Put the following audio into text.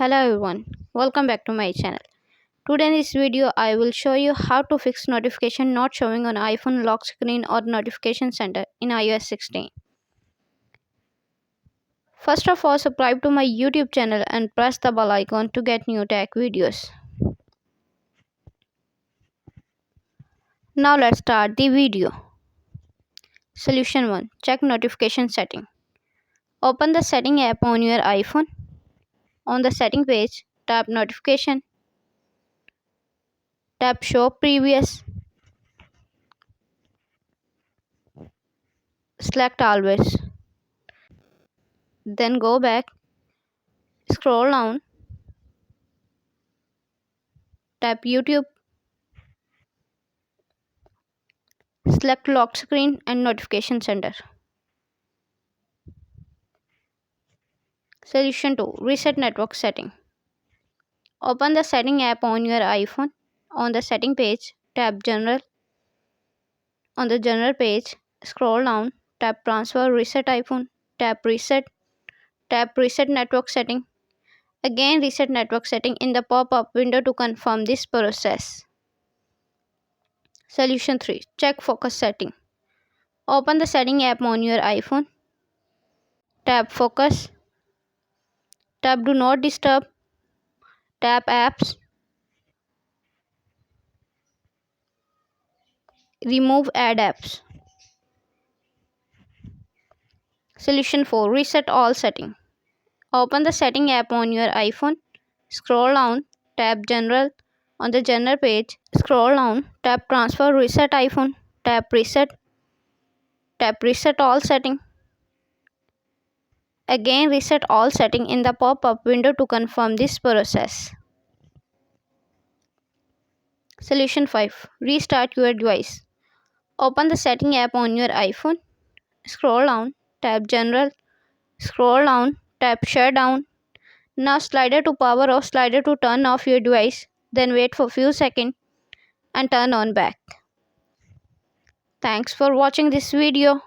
Hello everyone, welcome back to my channel. Today in this video I will show you how to fix notification not showing on iPhone lock screen or notification center in iOS 16. First of all, subscribe to my YouTube channel and press the bell icon to get new tech videos. Now let's start the video. Solution 1. Check notification setting. Open the setting app on your iPhone. On the setting page, tap notification. Tap show previous. Select always. Then go back. Scroll down. Tap YouTube. Select lock screen and notification center. Solution 2. Reset network setting. Open the setting app on your iPhone. On the setting page, tap general. On the general page, scroll down, tap transfer reset iPhone, tap reset network setting. Again reset network setting in the pop-up window to confirm this process. Solution 3. Check focus setting. Open the setting app on your iPhone. Tap focus. Tap do not disturb. Tap apps. Remove add apps. Solution 4. Reset all setting. Open the setting app on your iPhone. Scroll down, tap general. On the general page, scroll down, tap transfer reset iPhone, tap reset all setting. Again reset all setting in the pop-up window to confirm this process. Solution 5. Restart your device. Open the setting app on your iPhone. Scroll down, tap general. Scroll down, tap shutdown. Now slider to power off, slider to turn off your device. Then wait for few seconds and turn on back. Thanks for watching this video.